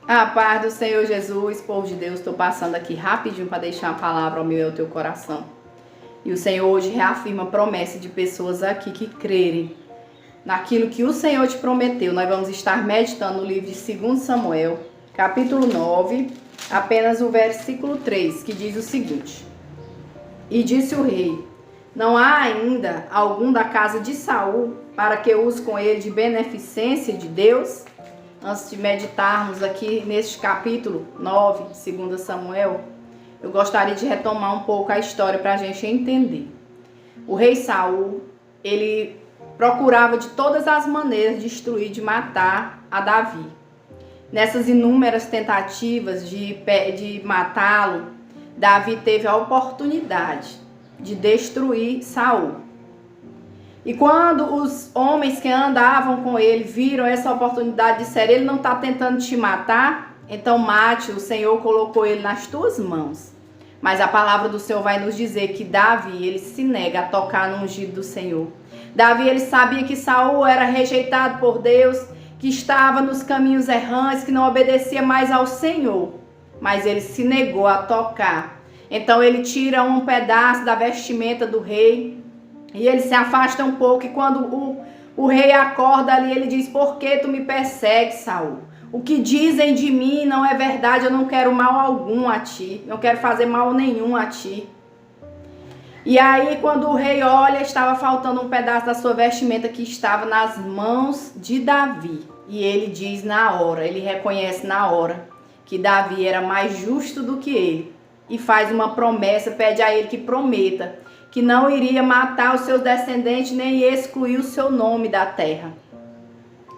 A paz do Senhor Jesus, povo de Deus, estou passando aqui rapidinho para deixar uma palavra ao meu e ao teu coração. E o Senhor hoje reafirma a promessa de pessoas aqui que crerem naquilo que o Senhor te prometeu. Nós vamos estar meditando no livro de 2 Samuel, capítulo 9, apenas o versículo 3, que diz o seguinte: E disse o rei: Não há ainda algum da casa de Saul para que eu use com ele de beneficência de Deus? Antes de meditarmos aqui neste capítulo 9, 2 Samuel, eu gostaria de retomar um pouco a história para a gente entender. O rei Saul, ele procurava de todas as maneiras destruir, de matar a Davi. Nessas inúmeras tentativas de matá-lo, Davi teve a oportunidade de destruir Saul. E quando os homens que andavam com ele viram essa oportunidade, disseram: ele não está tentando te matar, então mate, o Senhor colocou ele nas tuas mãos. Mas a palavra do Senhor vai nos dizer que Davi, ele se nega a tocar no ungido do Senhor. Davi, ele sabia que Saul era rejeitado por Deus, que estava nos caminhos errantes, que não obedecia mais ao Senhor. Mas ele se negou a tocar. Então ele tira um pedaço da vestimenta do rei e ele se afasta um pouco. E quando o rei acorda ali, ele diz: Por que tu me persegues, Saul? O que dizem de mim não é verdade, eu não quero mal algum a ti, não quero fazer mal nenhum a ti. E aí, quando o rei olha, estava faltando um pedaço da sua vestimenta que estava nas mãos de Davi. E ele diz na hora, ele reconhece na hora que Davi era mais justo do que ele. E faz uma promessa, pede a ele que prometa que não iria matar os seus descendentes, nem excluir o seu nome da terra.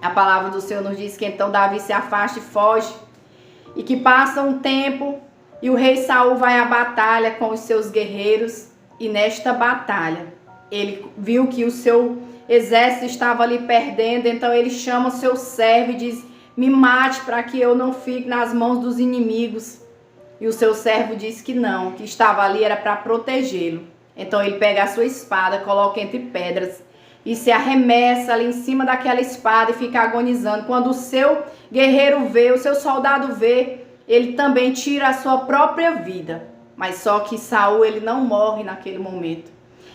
A palavra do Senhor nos diz que então Davi se afasta e foge, e que passa um tempo e o rei Saul vai à batalha com os seus guerreiros. E nesta batalha ele viu que o seu exército estava ali perdendo, então ele chama o seu servo e diz: me mate para que eu não fique nas mãos dos inimigos. E o seu servo diz que não, que estava ali era para protegê-lo. Então ele pega a sua espada, coloca entre pedras e se arremessa ali em cima daquela espada e fica agonizando. Quando o seu guerreiro vê, o seu soldado vê, ele também tira a sua própria vida. Mas só que Saul, ele não morre naquele momento.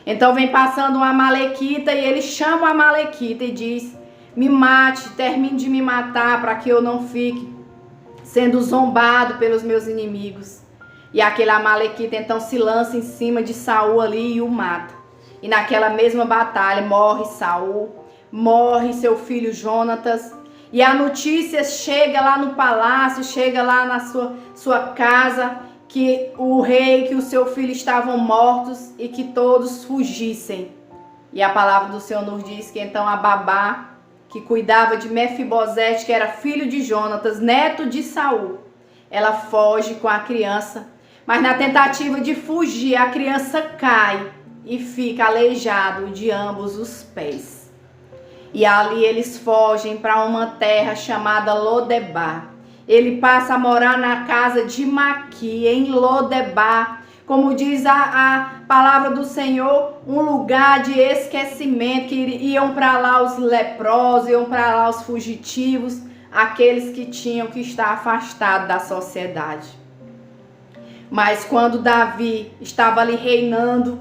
Então vem passando um amalequita e ele chama o amalequita e diz: me mate, termine de me matar para que eu não fique sendo zombado pelos meus inimigos. E aquele amalequita então se lança em cima de Saul ali e o mata. E naquela mesma batalha morre Saul, morre seu filho Jonatas. E a notícia chega lá no palácio, chega lá na sua casa, que o rei, que o seu filho estavam mortos e que todos fugissem. E a palavra do Senhor nos diz que então a babá, que cuidava de Mefibosete, que era filho de Jonatas, neto de Saul, ela foge com a criança. Mas na tentativa de fugir, a criança cai e fica aleijado de ambos os pés. E ali eles fogem para uma terra chamada Lodebar. Ele passa a morar na casa de Maqui, em Lodebar. Como diz a palavra do Senhor, um lugar de esquecimento, que iam para lá os leprosos, iam para lá os fugitivos, aqueles que tinham que estar afastados da sociedade. Mas quando Davi estava ali reinando,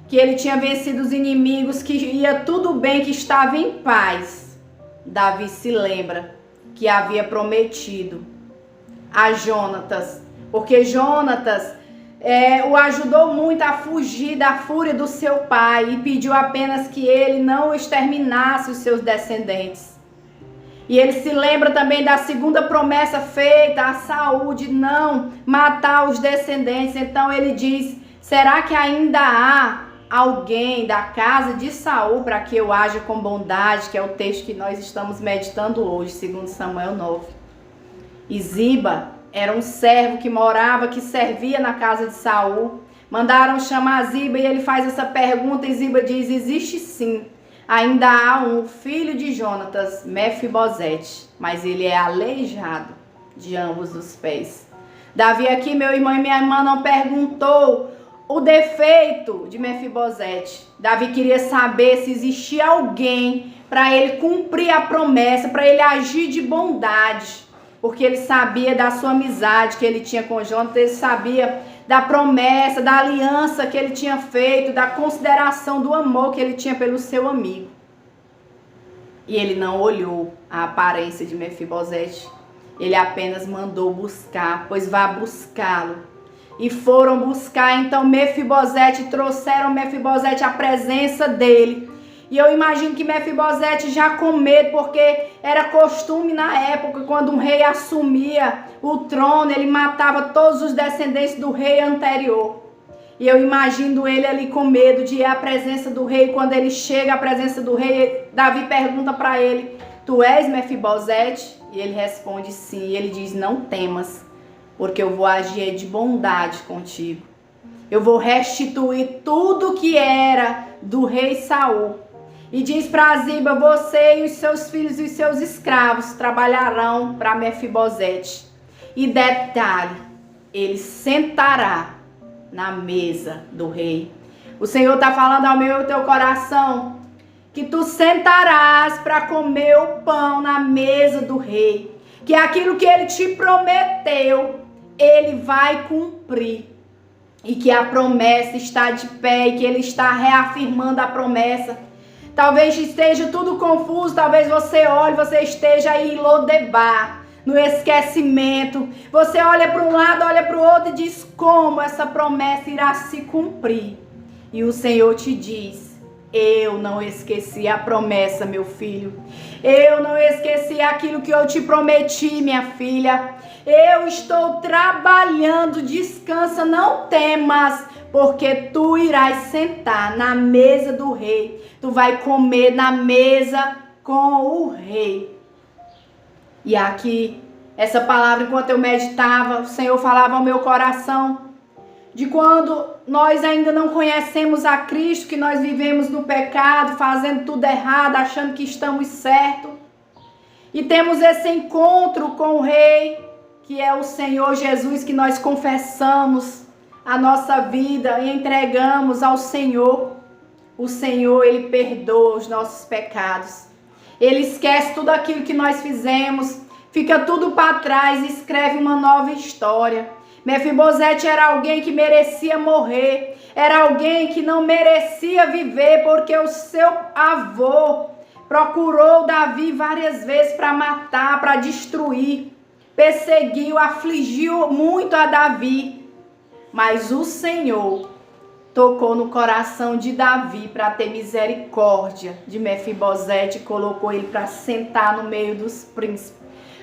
que ele tinha vencido os inimigos, que ia tudo bem, que estava em paz, Davi se lembra que havia prometido a Jonatas, porque Jonatas o ajudou muito a fugir da fúria do seu pai e pediu apenas que ele não exterminasse os seus descendentes. E ele se lembra também da segunda promessa feita a Saul de não matar os descendentes. Então ele diz: será que ainda há alguém da casa de Saul para que eu haja com bondade? Que é o texto que nós estamos meditando hoje, 2 Samuel 9. E Ziba era um servo que morava, que servia na casa de Saul. Mandaram chamar Ziba e ele faz essa pergunta e Ziba diz: existe sim, ainda há um filho de Jonatas, Mefibosete, mas ele é aleijado de ambos os pés. Davi aqui, meu irmão e minha irmã, não perguntou o defeito de Mefibosete. Davi queria saber se existia alguém para ele cumprir a promessa, para ele agir de bondade. porque ele sabia da sua amizade que ele tinha com Jonatas, ele sabia da promessa, da aliança que ele tinha feito, da consideração, do amor que ele tinha pelo seu amigo. E ele não olhou a aparência de Mefibosete, ele apenas mandou buscar, pois vá buscá-lo. E foram buscar então Mefibosete, trouxeram Mefibosete à presença dele. E eu imagino que Mefibosete já com medo, porque era costume na época, quando um rei assumia o trono, ele matava todos os descendentes do rei anterior. E eu imagino ele ali com medo de ir à presença do rei. Quando ele chega à presença do rei, Davi pergunta para ele: tu és Mefibosete? E ele responde sim. E ele diz: não temas, porque eu vou agir de bondade contigo. Eu vou restituir tudo que era do rei Saul. E diz para Ziba: você e os seus filhos e os seus escravos trabalharão para Mefibosete. E detalhe, ele sentará na mesa do rei. O Senhor está falando ao meu e ao teu coração que tu sentarás para comer o pão na mesa do rei. Que aquilo que ele te prometeu, ele vai cumprir. E que a promessa está de pé e que ele está reafirmando a promessa. Talvez esteja tudo confuso, talvez você olhe, você esteja aí em Lodebar, no esquecimento. Você olha para um lado, olha para o outro e diz: como essa promessa irá se cumprir? E o Senhor te diz: eu não esqueci a promessa, meu filho. Eu não esqueci aquilo que eu te prometi, minha filha. Eu estou trabalhando, descansa, não temas, porque tu irás sentar na mesa do rei. Tu vai comer na mesa com o rei. E aqui, essa palavra, enquanto eu meditava, o Senhor falava ao meu coração de quando nós ainda não conhecemos a Cristo, que nós vivemos no pecado, fazendo tudo errado, achando que estamos certos. E temos esse encontro com o Rei, que é o Senhor Jesus, que nós confessamos a nossa vida e entregamos ao Senhor. O Senhor, Ele perdoa os nossos pecados. Ele esquece tudo aquilo que nós fizemos, fica tudo para trás e escreve uma nova história. Mefibosete era alguém que merecia morrer, era alguém que não merecia viver, porque o seu avô procurou Davi várias vezes para matar, para destruir, perseguiu, afligiu muito a Davi. Mas o Senhor tocou no coração de Davi para ter misericórdia de Mefibosete e colocou ele para sentar no meio dos príncipes,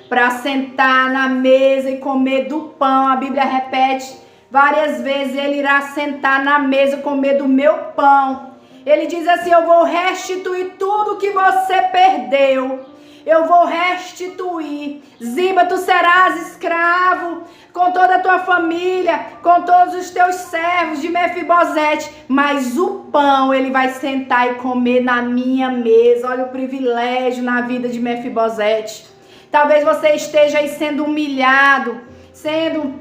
para sentar na mesa e comer do pão. A Bíblia repete várias vezes: ele irá sentar na mesa e comer do meu pão. Ele diz assim: eu vou restituir tudo que você perdeu. Eu vou restituir. Ziba, tu serás escravo com toda a tua família, com todos os teus servos de Mefibosete. Mas o pão ele vai sentar e comer na minha mesa. Olha o privilégio na vida de Mefibosete. Talvez você esteja aí sendo humilhado, sendo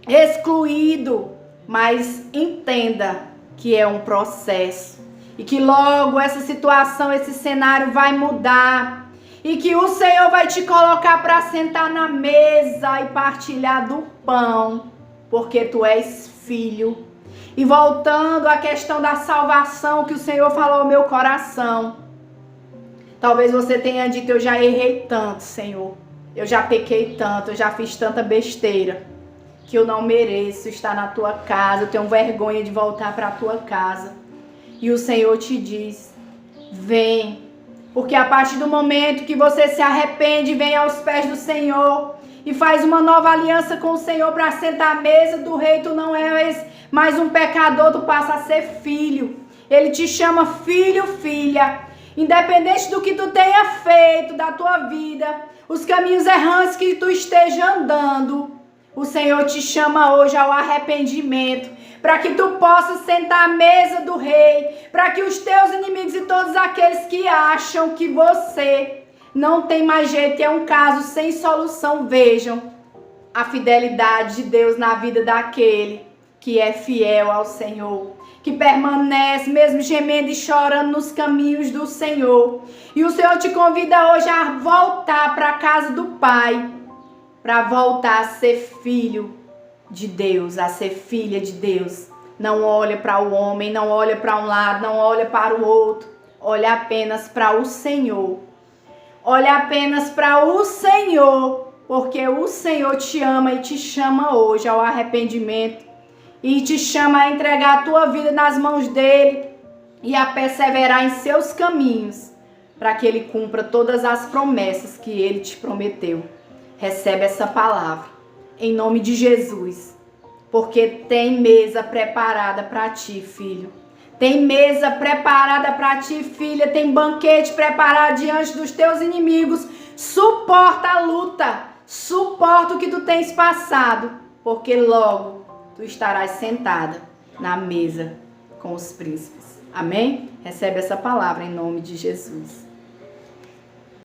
excluído. Mas entenda que é um processo. E que logo essa situação, esse cenário vai mudar. E que o Senhor vai te colocar para sentar na mesa e partilhar do pão, porque tu és filho. E voltando à questão da salvação que o Senhor falou ao meu coração. Talvez você tenha dito: eu já errei tanto, Senhor. Eu já pequei tanto, eu já fiz tanta besteira, que eu não mereço estar na tua casa. Eu tenho vergonha de voltar para a tua casa. E o Senhor te diz: vem. Porque a partir do momento que você se arrepende, vem aos pés do Senhor e faz uma nova aliança com o Senhor para sentar à mesa do rei, tu não és mais um pecador, tu passa a ser filho. Ele te chama filho, filha. Independente do que tu tenha feito da tua vida, os caminhos errantes que tu esteja andando, o Senhor te chama hoje ao arrependimento, para que tu possas sentar à mesa do rei, para que os teus inimigos e todos aqueles que acham que você não tem mais jeito, é um caso sem solução, vejam a fidelidade de Deus na vida daquele que é fiel ao Senhor, que permanece mesmo gemendo e chorando nos caminhos do Senhor. E o Senhor te convida hoje a voltar para a casa do Pai, para voltar a ser filho de Deus, a ser filha de Deus. Não olha para o homem, não olha para um lado, não olha para o outro. Olha apenas para o Senhor. Olha apenas para o Senhor, porque o Senhor te ama e te chama hoje ao arrependimento e te chama a entregar a tua vida nas mãos dele e a perseverar em seus caminhos, para que ele cumpra todas as promessas que ele te prometeu. Recebe essa palavra em nome de Jesus, porque tem mesa preparada para ti, filho. Tem mesa preparada para ti, filha. Tem banquete preparado diante dos teus inimigos. Suporta a luta. Suporta o que tu tens passado, porque logo tu estarás sentada na mesa com os príncipes. Amém? Recebe essa palavra em nome de Jesus.